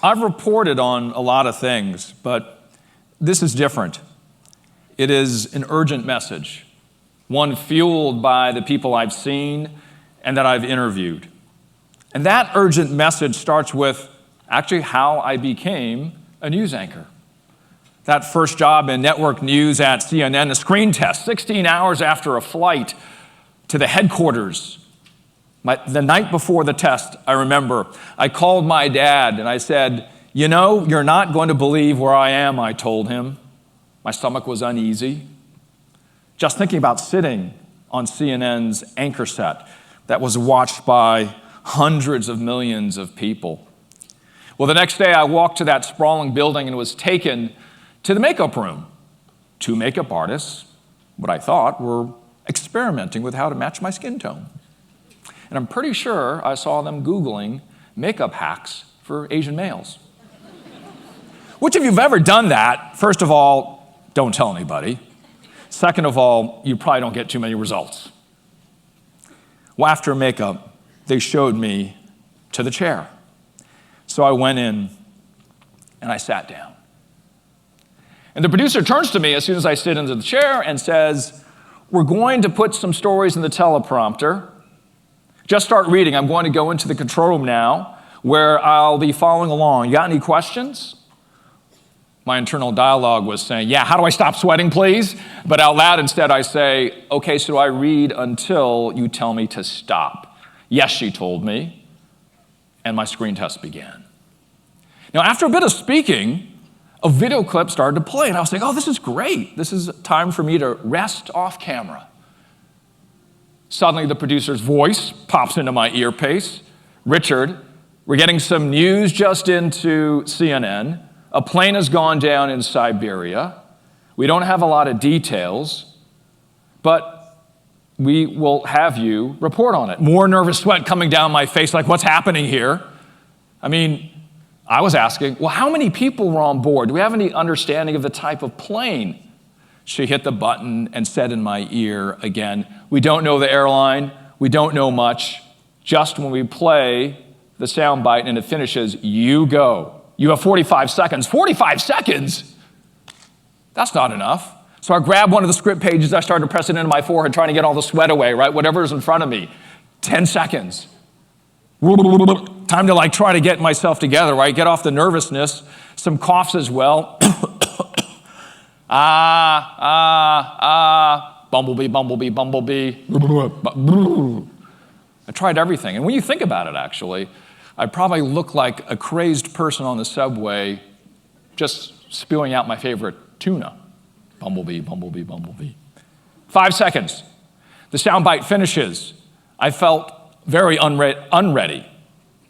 I've reported on a lot of things, but this is different. It is an urgent message, one fueled by the people I've seen and that I've interviewed. And that urgent message starts with actually how I became a news anchor. That first job in network news at CNN, a screen test, 16 hours after a flight to the headquarters. The night before the test, I remember, I called my dad and I said, "You know, you're not going to believe where I am," I told him. My stomach was uneasy. Just thinking about sitting on CNN's anchor set that was watched by hundreds of millions of people. Well, the next day I walked to that sprawling building and was taken to the makeup room. 2 makeup artists, what I thought, were experimenting with how to match my skin tone. And I'm pretty sure I saw them Googling makeup hacks for Asian males. Which, if you've ever done that, first of all, don't tell anybody. Second of all, you probably don't get too many results. Well, after makeup, they showed me to the chair. So I went in and I sat down. And the producer turns to me as soon as I sit into the chair and says, "We're going to put some stories in the teleprompter. Just start reading. I'm going to go into the control room now where I'll be following along. You got any questions?" My internal dialogue was saying, "Yeah, how do I stop sweating, please?" But out loud instead I say, "Okay, so I read until you tell me to stop." "Yes," she told me, and my screen test began. Now, after a bit of speaking, a video clip started to play, and I was like, "Oh, this is great. This is time for me to rest off camera." Suddenly, the producer's voice pops into my earpiece. "Richard, we're getting some news just into CNN. A plane has gone down in Siberia. We don't have a lot of details, but we will have you report on it." More nervous sweat coming down my face, like, what's happening here? I mean, I was asking, well, how many people were on board? Do we have any understanding of the type of plane? She hit the button and said in my ear again, "We don't know the airline. We don't know much. Just when we play the soundbite and it finishes, you go. You have 45 seconds. 45 seconds? That's not enough." So I grabbed one of the script pages. I started pressing into my forehead, trying to get all the sweat away, right? Whatever's in front of me. 10 seconds. Time to try to get myself together, right? Get off the nervousness. Some coughs as well. Bumblebee, bumblebee, bumblebee. I tried everything. And when you think about it, actually, I probably look like a crazed person on the subway just spewing out my favorite tuna. Bumblebee, bumblebee, bumblebee. 5 seconds. The soundbite finishes. I felt very unready.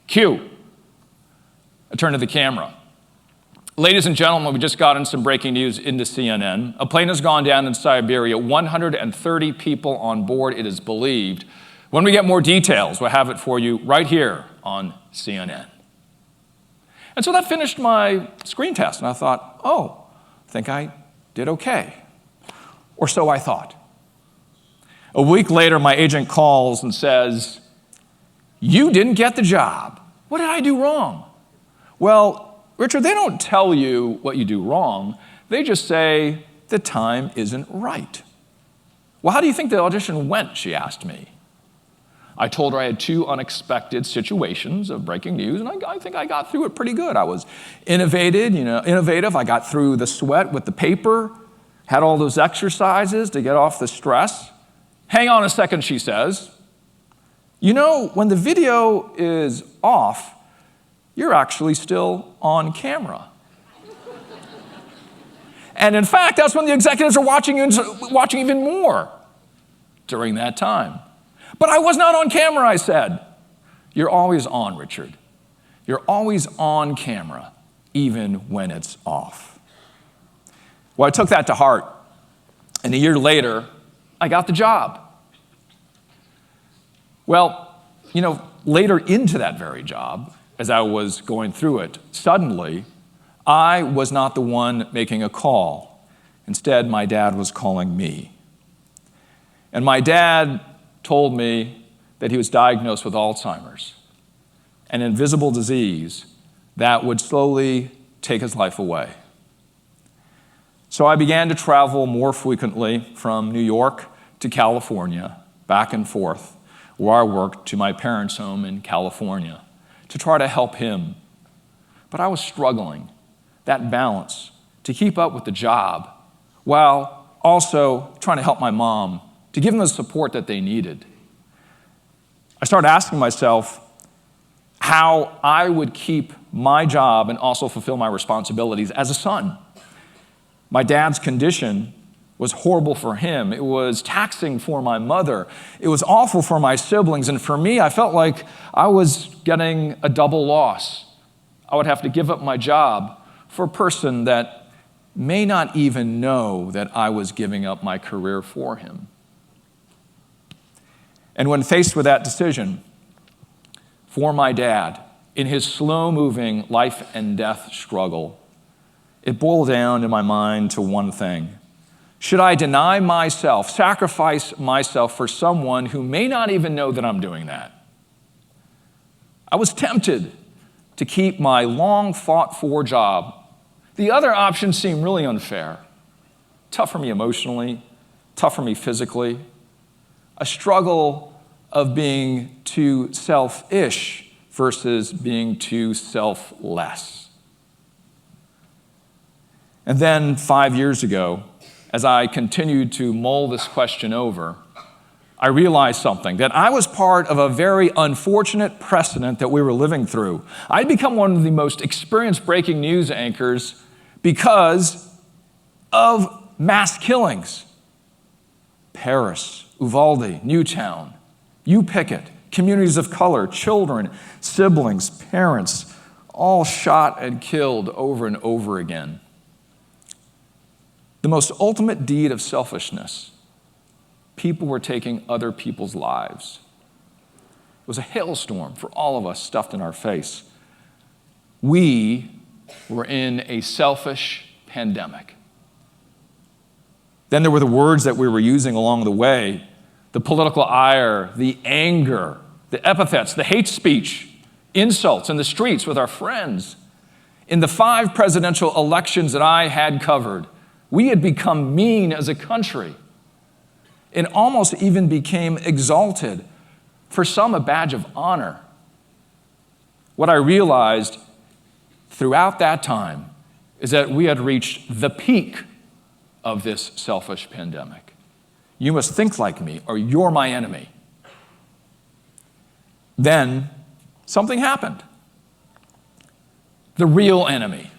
Cue. I turn to the camera. "Ladies and gentlemen, we just got in some breaking news into CNN. A plane has gone down in Siberia, 130 people on board, it is believed. When we get more details, we'll have it for you right here on CNN." And so that finished my screen test, and I thought, oh, I think I did okay. Or so I thought. A week later, my agent calls and says, "You didn't get the job. What did I do wrong?" "Well, Richard, they don't tell you what you do wrong. They just say the time isn't right." "Well, how do you think the audition went?" she asked me. I told her I had 2 unexpected situations of breaking news, and I think I got through it pretty good. I was innovative. I got through the sweat with the paper, had all those exercises to get off the stress. "Hang on a second," she says. "You know, when the video is off, you're actually still on camera." And in fact, that's when the executives are watching even more during that time. "But I was not on camera," I said. "You're always on, Richard. You're always on camera, even when it's off." Well, I took that to heart, and a year later, I got the job. Well, later into that very job, as I was going through it, suddenly, I was not the one making a call. Instead, my dad was calling me. And my dad told me that he was diagnosed with Alzheimer's, an invisible disease that would slowly take his life away. So I began to travel more frequently from New York to California, back and forth, where I worked, to my parents' home in California, to try to help him. But I was struggling, that balance, to keep up with the job, while also trying to help my mom, to give them the support that they needed. I started asking myself how I would keep my job and also fulfill my responsibilities as a son. My dad's condition was horrible for him. It was taxing for my mother. It was awful for my siblings. And for me, I felt like I was getting a double loss. I would have to give up my job for a person that may not even know that I was giving up my career for him. And when faced with that decision for my dad, in his slow-moving life and death struggle, it boiled down in my mind to one thing. Should I deny myself, sacrifice myself for someone who may not even know that I'm doing that? I was tempted to keep my long-fought-for job. The other options seemed really unfair. Tough for me emotionally, tough for me physically. A struggle of being too selfish versus being too selfless. And then 5 years ago, as I continued to mull this question over, I realized something, that I was part of a very unfortunate precedent that we were living through. I'd become one of the most experienced breaking news anchors because of mass killings. Paris, Uvalde, Newtown, you pick it, communities of color, children, siblings, parents, all shot and killed over and over again. The most ultimate deed of selfishness. People were taking other people's lives. It was a hailstorm for all of us stuffed in our face. We were in a selfish pandemic. Then there were the words that we were using along the way, the political ire, the anger, the epithets, the hate speech, insults in the streets with our friends. In the 5 presidential elections that I had covered, we had become mean as a country. It almost even became exalted, for some a badge of honor. What I realized throughout that time is that we had reached the peak of this selfish pandemic. You must think like me, or you're my enemy. Then something happened. The real enemy.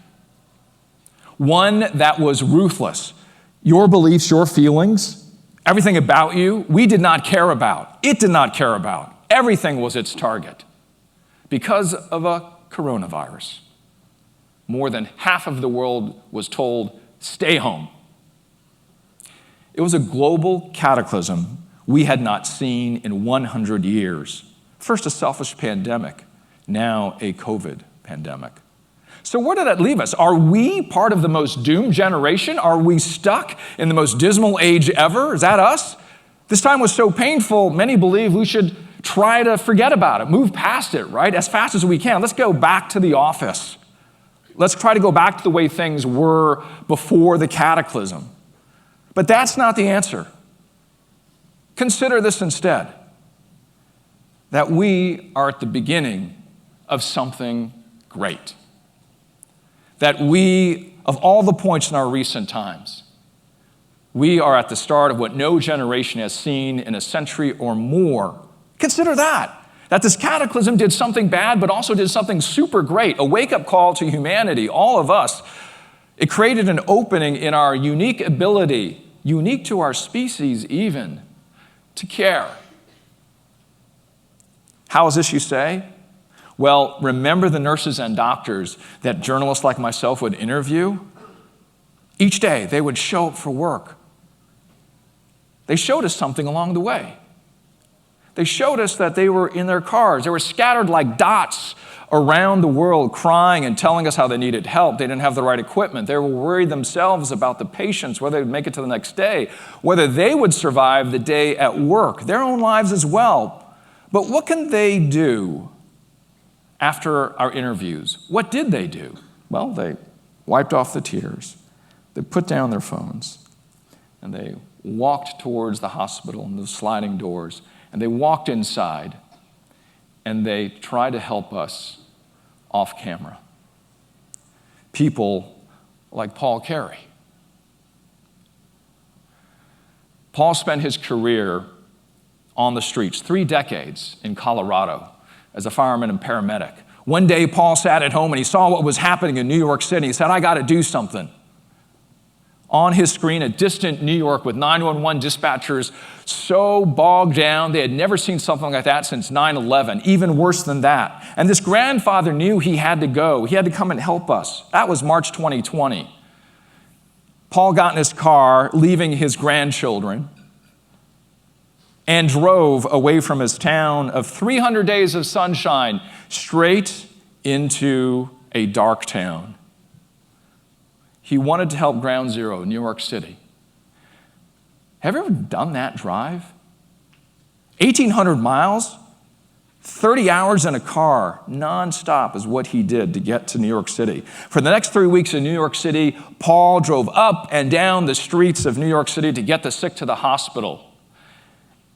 One that was ruthless. Your beliefs, your feelings, everything about you, we did not care about. It did not care about. Everything was its target because of a coronavirus. More than half of the world was told, stay home. It was a global cataclysm we had not seen in 100 years. First a selfish pandemic, now a COVID pandemic. So where did that leave us? Are we part of the most doomed generation? Are we stuck in the most dismal age ever? Is that us? This time was so painful, many believe we should try to forget about it, move past it, right? As fast as we can. Let's go back to the office. Let's try to go back to the way things were before the cataclysm. But that's not the answer. Consider this instead, that we are at the beginning of something great. That we, of all the points in our recent times, we are at the start of what no generation has seen in a century or more. Consider that this cataclysm did something bad, but also did something super great, a wake-up call to humanity, all of us. It created an opening in our unique ability, unique to our species even, to care. How is this, you say? Well, remember the nurses and doctors that journalists like myself would interview? Each day, they would show up for work. They showed us something along the way. They showed us that they were in their cars. They were scattered like dots around the world, crying and telling us how they needed help. They didn't have the right equipment. They were worried themselves about the patients, whether they'd make it to the next day, whether they would survive the day at work, their own lives as well. But what can they do after our interviews, what did they do? Well, they wiped off the tears, they put down their phones, and they walked towards the hospital and the sliding doors, and they walked inside, and they tried to help us off camera. People like Paul Cary. Paul spent his career on the streets, 3 decades in Colorado as a fireman and paramedic. One day, Paul sat at home and he saw what was happening in New York City. He said, I got to do something. On his screen, a distant New York with 911 dispatchers so bogged down, they had never seen something like that since 9/11, even worse than that. And this grandfather knew he had to go. He had to come and help us. That was March 2020. Paul got in his car, leaving his grandchildren, and drove away from his town of 300 days of sunshine straight into a dark town. He wanted to help Ground Zero, New York City. Have you ever done that drive? 1,800 miles, 30 hours in a car, nonstop is what he did to get to New York City. For the next 3 weeks in New York City, Paul drove up and down the streets of New York City to get the sick to the hospital.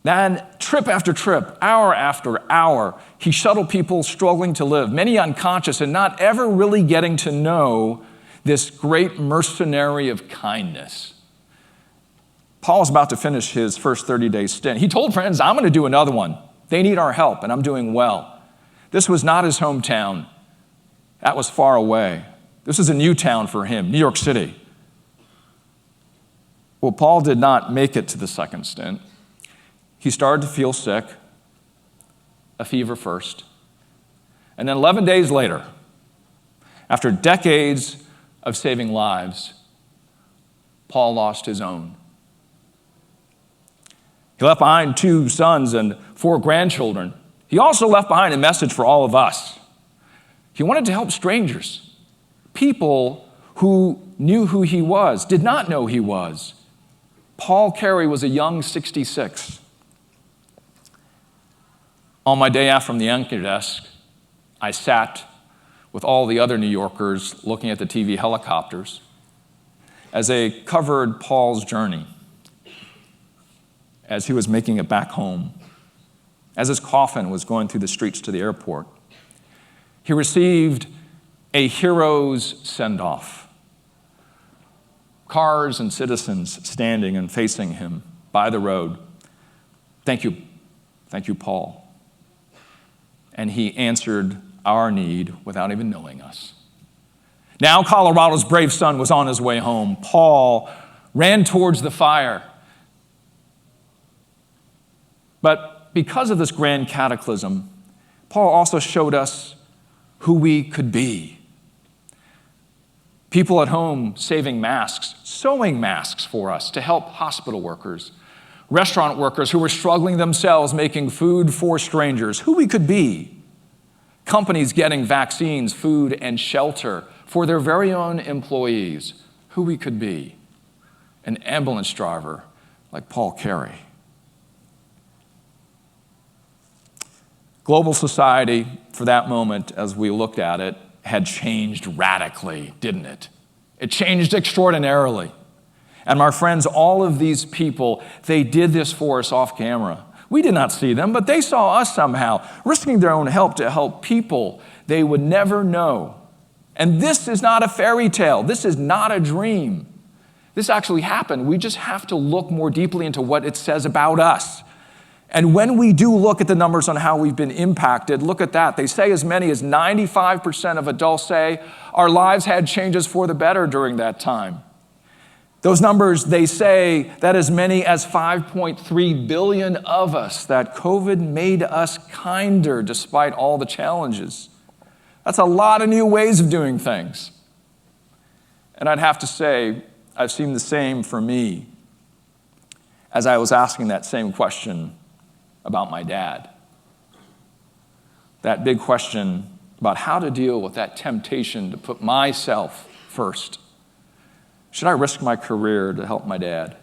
Then, trip after trip, hour after hour, he shuttled people struggling to live, many unconscious and not ever really getting to know this great mercenary of kindness. Paul's about to finish his first 30-day stint. He told friends, I'm going to do another one. They need our help, and I'm doing well. This was not his hometown. That was far away. This is a new town for him, New York City. Well, Paul did not make it to the second stint. He started to feel sick, a fever first. And then 11 days later, after decades of saving lives, Paul lost his own. He left behind 2 sons and 4 grandchildren. He also left behind a message for all of us. He wanted to help strangers, people who knew who he was, did not know he was. Paul Cary was a young 66. On my day out from the anchor desk, I sat with all the other New Yorkers looking at the TV helicopters as they covered Paul's journey, as he was making it back home, as his coffin was going through the streets to the airport. He received a hero's send-off. Cars and citizens standing and facing him by the road. Thank you, Paul. And he answered our need without even knowing us. Now Colorado's brave son was on his way home. Paul ran towards the fire. But because of this grand cataclysm, Paul also showed us who we could be. People at home saving masks, sewing masks for us to help hospital workers, restaurant workers who were struggling themselves making food for strangers, who we could be. Companies getting vaccines, food, and shelter for their very own employees, who we could be. An ambulance driver like Paul Cary. Global society, for that moment, as we looked at it, had changed radically, didn't it? It changed extraordinarily. And my friends, all of these people, they did this for us off camera. We did not see them, but they saw us somehow, risking their own help to help people they would never know. And this is not a fairy tale. This is not a dream. This actually happened. We just have to look more deeply into what it says about us. And when we do look at the numbers on how we've been impacted, look at that. They say as many as 95% of adults say our lives had changes for the better during that time. Those numbers, they say that as many as 5.3 billion of us, that COVID made us kinder despite all the challenges. That's a lot of new ways of doing things. And I'd have to say, I've seen the same for me as I was asking that same question about my dad. That big question about how to deal with that temptation to put myself first. Should I risk my career to help my dad?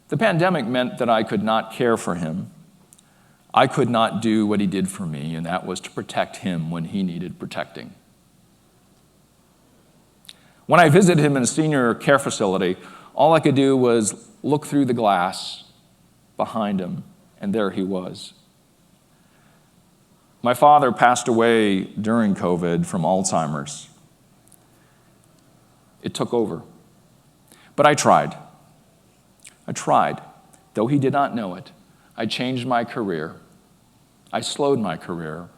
The pandemic meant that I could not care for him. I could not do what he did for me, and that was to protect him when he needed protecting. When I visited him in a senior care facility, all I could do was look through the glass behind him, and there he was. My father passed away during COVID from Alzheimer's. It took over. But I tried. Though he did not know it. I changed my career. I slowed my career.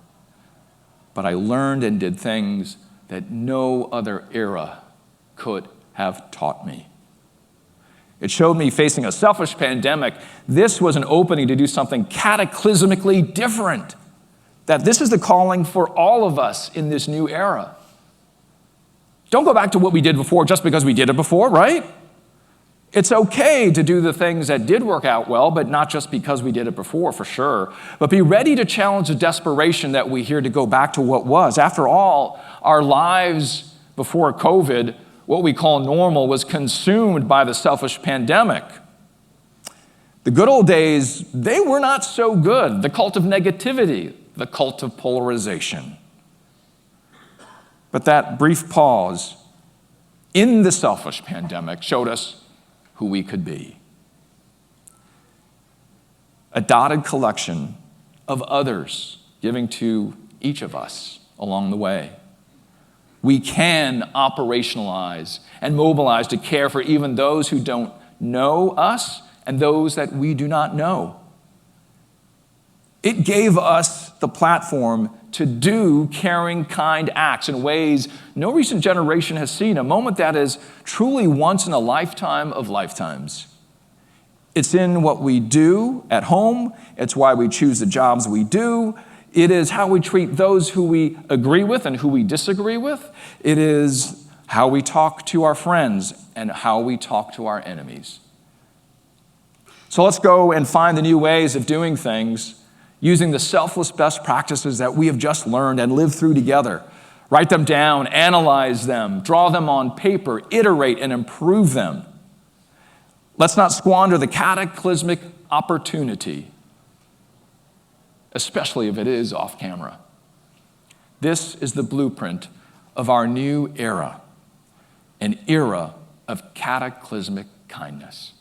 But I learned and did things that no other era could have taught me. It showed me facing a selfish pandemic, this was an opening to do something cataclysmically different. That this is the calling for all of us in this new era. Don't go back to what we did before just because we did it before, right? It's okay to do the things that did work out well, but not just because we did it before, for sure. But be ready to challenge the desperation that we hear to go back to what was. After all, our lives before COVID, what we call normal, was consumed by the selfish pandemic. The good old days, they were not so good. The cult of negativity, the cult of polarization. But that brief pause in the selfish pandemic showed us who we could be. A dotted collection of others giving to each of us along the way. We can operationalize and mobilize to care for even those who don't know us and those that we do not know. It gave us the platform to do caring, kind acts in ways no recent generation has seen, a moment that is truly once in a lifetime of lifetimes. It's in what we do at home. It's why we choose the jobs we do. It is how we treat those who we agree with and who we disagree with. It is how we talk to our friends and how we talk to our enemies. So let's go and find the new ways of doing things using the selfless best practices that we have just learned and lived through together. Write them down, analyze them, draw them on paper, iterate and improve them. Let's not squander the cataclysmic opportunity, especially if it is off camera. This is the blueprint of our new era, an era of cataclysmic kindness.